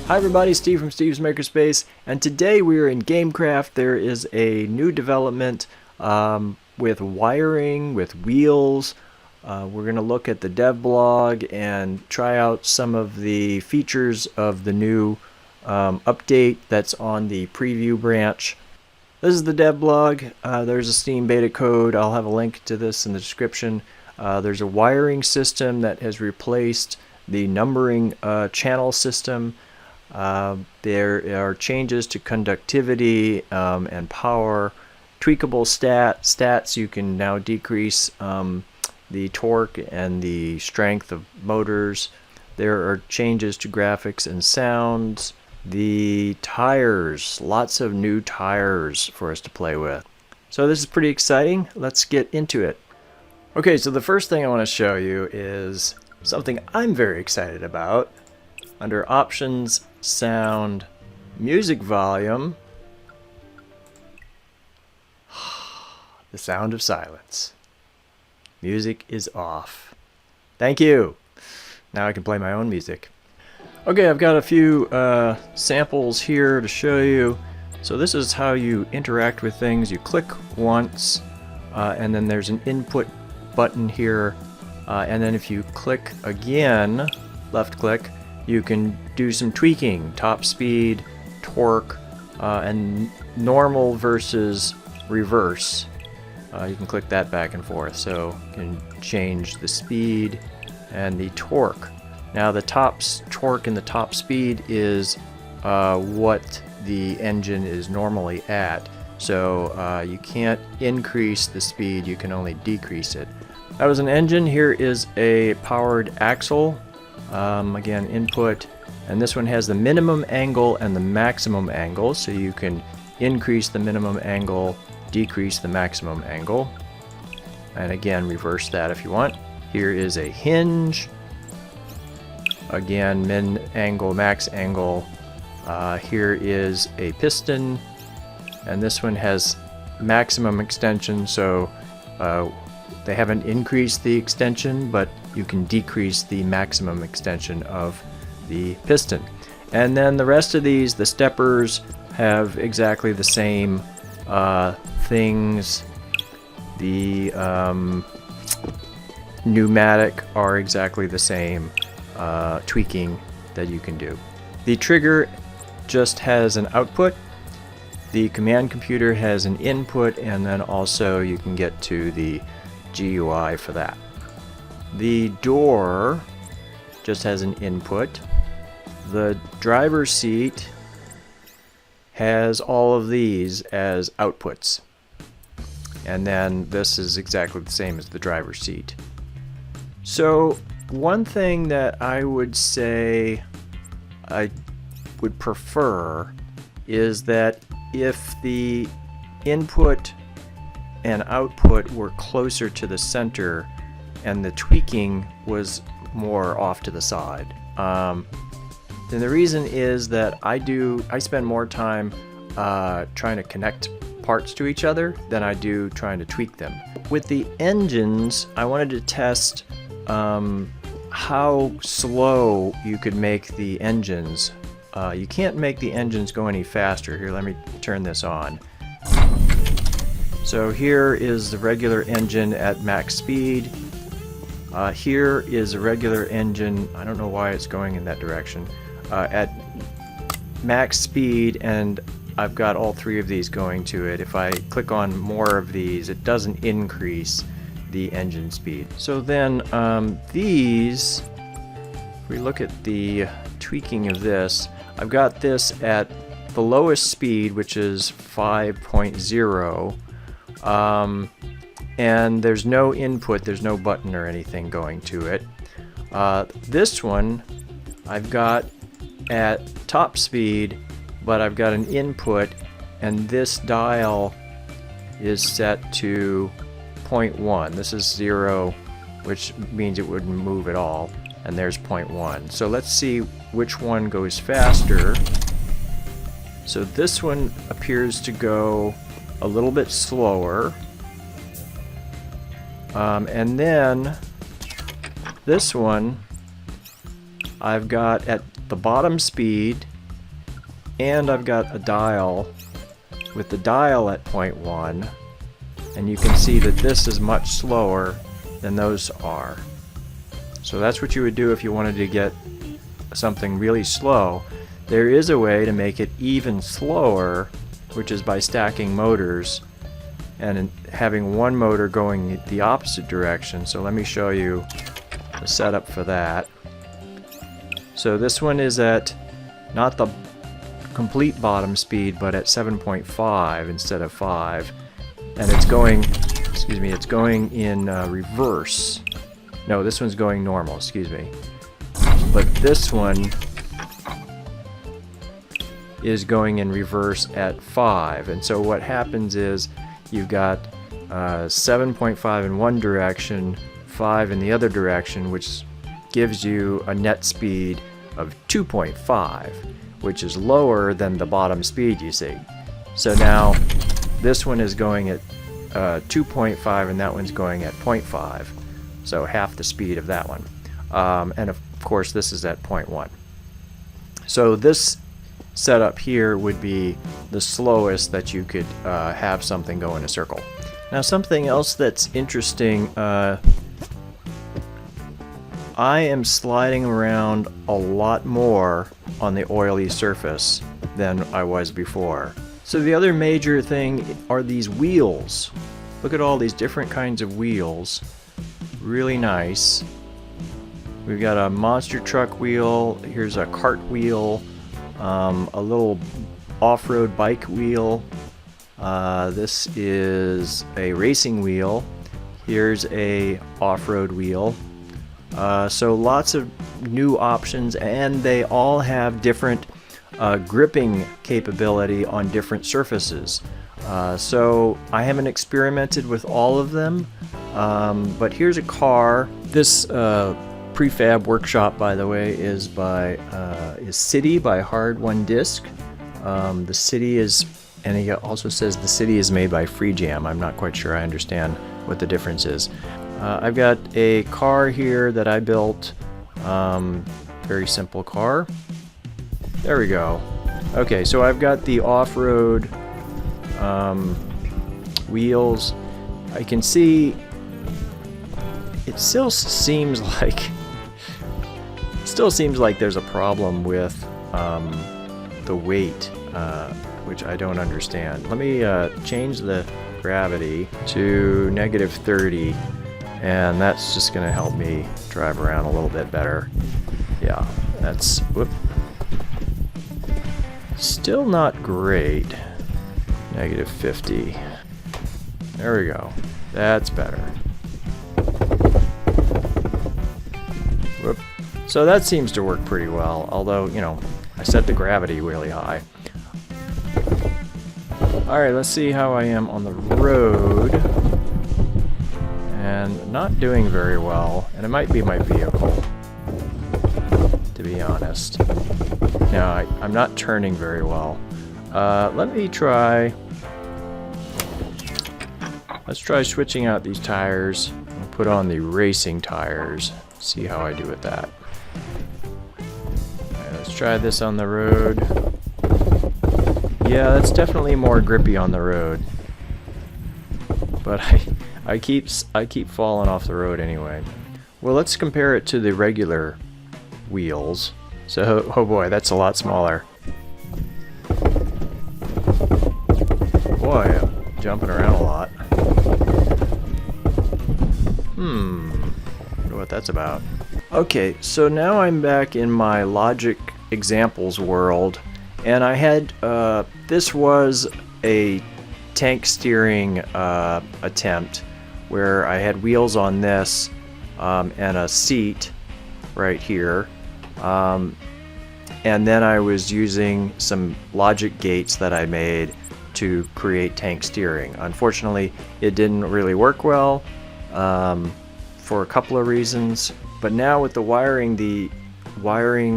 Hi everybody, Steve from Steve's Makerspace, and today we are in Gamecraft. There is a new development with wiring, with wheels. We're going to look at the devblog and try out some of the features of the new update that's on the preview branch. This is the devblog. There's a Steam beta code. I'll have a link to this in the description. There's a wiring system that has replaced the numbering channel system. There are changes to conductivity and power, tweakable stats. You can now decrease the torque and the strength of motors. There are changes to graphics and sounds. The tires, lots of new tires for us to play with. So this is pretty exciting. Let's get into it. Okay, so the first thing I want to show you is something I'm very excited about. Under Options, Sound, Music Volume, the sound of silence. Music is off. Thank you. Now I can play my own music. Okay, I've got a few samples here to show you. So this is how you interact with things. You click once, and then there's an input button here. And then if you click again, left click, you can do some tweaking, top speed, torque, and normal versus reverse. You can click that back and forth, so you can change the speed and the torque. Now the top torque and the top speed is what the engine is normally at, so you can't increase the speed, you can only decrease it. That was an engine. Here is a powered axle. Again, input, and this one has the minimum angle and the maximum angle, so you can increase the minimum angle, decrease the maximum angle, and again reverse that if you want. Here is a hinge, again min angle, max angle. Here is a piston, and this one has maximum extension, so they haven't increased the extension, but you can decrease the maximum extension of the piston. And then the rest of these, the steppers, have exactly the same things. The pneumatic are exactly the same tweaking that you can do. The trigger just has an output. The command computer has an input, and then also you can get to the GUI for that. The door just has an input. The driver's seat has all of these as outputs. And then this is exactly the same as the driver's seat. So one thing that I would say I would prefer is that if the input and output were closer to the center and the tweaking was more off to the side. Then the reason is that I spend more time trying to connect parts to each other than I do trying to tweak them. With the engines, I wanted to test how slow you could make the engines. You can't make the engines go any faster. Here, let me turn this on. So here is the regular engine at max speed. Here is a regular engine, I don't know why it's going in that direction, at max speed, and I've got all three of these going to it. If I click on more of these, it doesn't increase the engine speed. So then these, if we look at the tweaking of this, I've got this at the lowest speed, which is 5.0. And there's no input, there's no button or anything going to it. This one I've got at top speed, but I've got an input, and this dial is set to 0.1. This is 0, which means it wouldn't move at all, and there's 0.1. So let's see which one goes faster. So this one appears to go a little bit slower. And then this one I've got at the bottom speed and I've got a dial with the dial at 0.1, and you can see that this is much slower than those are. So that's what you would do if you wanted to get something really slow. There is a way to make it even slower, which is by stacking motors and having one motor going the opposite direction. So let me show you the setup for that. So this one is at not the complete bottom speed, but at 7.5 instead of 5, and it's going, excuse me, it's going in reverse. No, this one's going normal, excuse me. But this one is going in reverse at 5, and so what happens is you've got 7.5 in one direction, 5 in the other direction, which gives you a net speed of 2.5, which is lower than the bottom speed, you see. So now this one is going at 2.5 and that one's going at 0.5, so half the speed of that one. And of course this is at 0.1. So this setup here would be the slowest that you could have something go in a circle. Now something else that's interesting, I am sliding around a lot more on the oily surface than I was before. So the other major thing are these wheels. Look at all these different kinds of wheels. Really nice. We've got a monster truck wheel, here's a cart wheel, a little off-road bike wheel. This is a racing wheel. Here's a off-road wheel. So lots of new options, and they all have different gripping capability on different surfaces. So I haven't experimented with all of them, but here's a car. This prefab workshop, by the way, is City by Hard One Disc. The City is, and he also says the City is made by Free Jam. I'm not quite sure I understand what the difference is. I've got a car here that I built, very simple car. There we go. Okay, so I've got the off-road wheels. I can see it still seems like there's a problem with the weight, which I don't understand. Let me change the gravity to -30. And that's just going to help me drive around a little bit better. Yeah, that's, whoop. Still not great. -50. There we go. That's better. Whoop. So that seems to work pretty well, although, you know, I set the gravity really high. Alright, let's see how I am on the road. And not doing very well, and it might be my vehicle, to be honest. Now, I'm not turning very well. Let me try... Let's try switching out these tires and put on the racing tires. See how I do with that. Alright, let's try this on the road. Yeah, that's definitely more grippy on the road. But I keep falling off the road anyway. Well, let's compare it to the regular wheels. So, oh boy, that's a lot smaller. Boy, I'm jumping around a lot. Wonder what that's about. Okay, so now I'm back in my logic examples world, and I had, this was a tank steering attempt where I had wheels on this and a seat right here, and then I was using some logic gates that I made to create tank steering. Unfortunately, it didn't really work well for a couple of reasons, but now with the wiring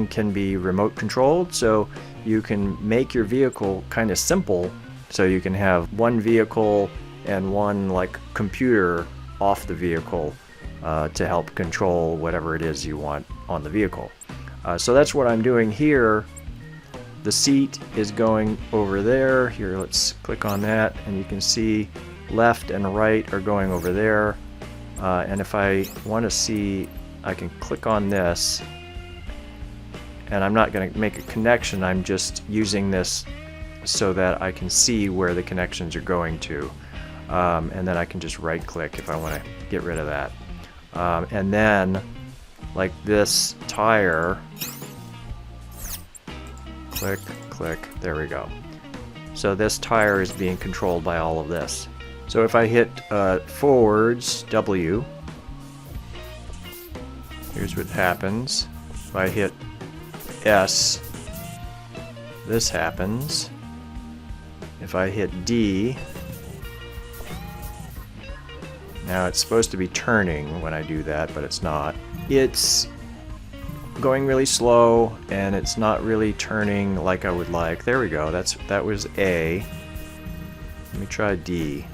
can be remote controlled, so you can make your vehicle kind of simple. So you can have one vehicle and one like computer off the vehicle to help control whatever it is you want on the vehicle. So that's what I'm doing here. the seat is going over there. Here, let's click on that, and you can see left and right are going over there. And if I want to see, I can click on this, and I'm not going to make a connection, I'm just using this so that I can see where the connections are going to. And then I can just right click if I want to get rid of that. And then, like this tire, click, click, there we go. So this tire is being controlled by all of this. So if I hit forwards, W, here's what happens. If I hit S, this happens. If I hit D, now it's supposed to be turning when I do that, but it's not. It's going really slow, and it's not really turning like I would like. There we go. That was A. Let me try D.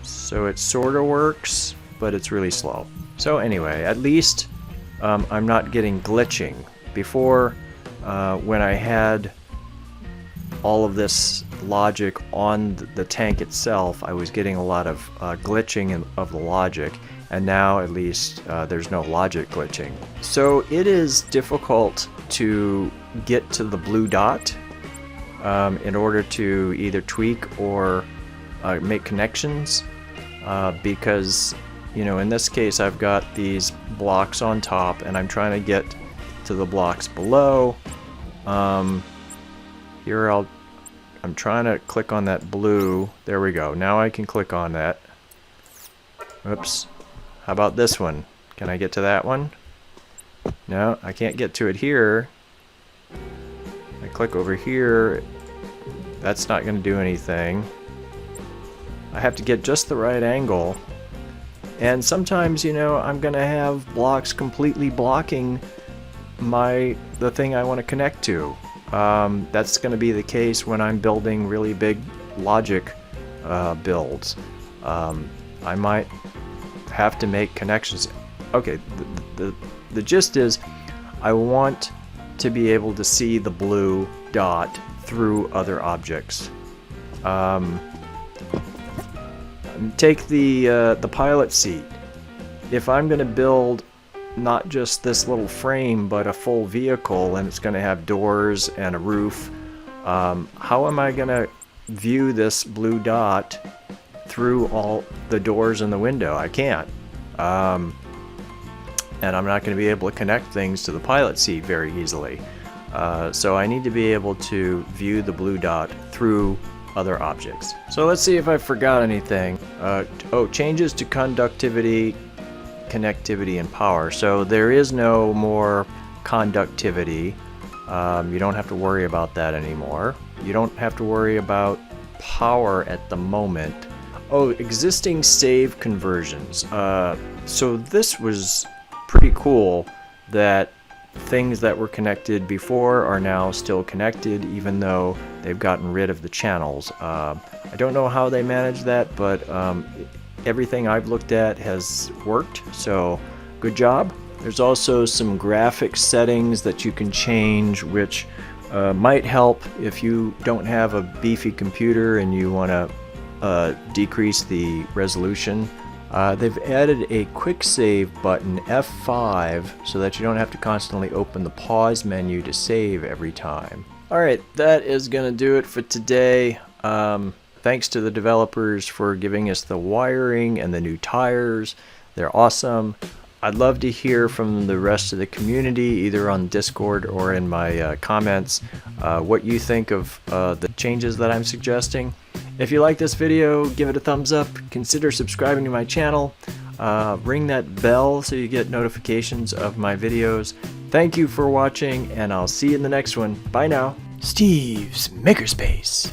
So it sort of works, but it's really slow. So anyway, at least I'm not getting glitching. Before, when I had all of this logic on the tank itself, I was getting a lot of glitching of the logic, and now at least there's no logic glitching. So it is difficult to get to the blue dot in order to either tweak or make connections, because, you know, in this case I've got these blocks on top and I'm trying to get to the blocks below. Here I'm trying to click on that blue. There we go. Now I can click on that. Oops. How about this one? Can I get to that one? No, I can't get to it here. I click over here. That's not going to do anything. I have to get just the right angle. And sometimes, you know, I'm going to have blocks completely blocking the thing I want to connect to. That's going to be the case when I'm building really big logic builds. I might have to make connections. Okay, the gist is I want to be able to see the blue dot through other objects. Take the pilot seat. If I'm going to build not just this little frame but a full vehicle, and it's going to have doors and a roof, how am I going to view this blue dot through all the doors and the window? I can't. And I'm not going to be able to connect things to the pilot seat very easily. So I need to be able to view the blue dot through other objects. So let's see if I forgot anything. Changes to conductivity, connectivity, and power. So there is no more conductivity. You don't have to worry about that anymore. You don't have to worry about power at the moment. Existing save conversions. So this was pretty cool that things that were connected before are now still connected, even though they've gotten rid of the channels. I don't know how they manage that, but everything I've looked at has worked, so good job. There's also some graphic settings that you can change, which might help if you don't have a beefy computer and you want to decrease the resolution. They've added a quick save button, F5, so that you don't have to constantly open the pause menu to save every time. Alright, that is going to do it for today. Thanks to the developers for giving us the wiring and the new tires. They're awesome. I'd love to hear from the rest of the community, either on Discord or in my comments, what you think of the changes that I'm suggesting. If you like this video, give it a thumbs up, consider subscribing to my channel, ring that bell so you get notifications of my videos. Thank you for watching, and I'll see you in the next one. Bye now. Steve's Makerspace.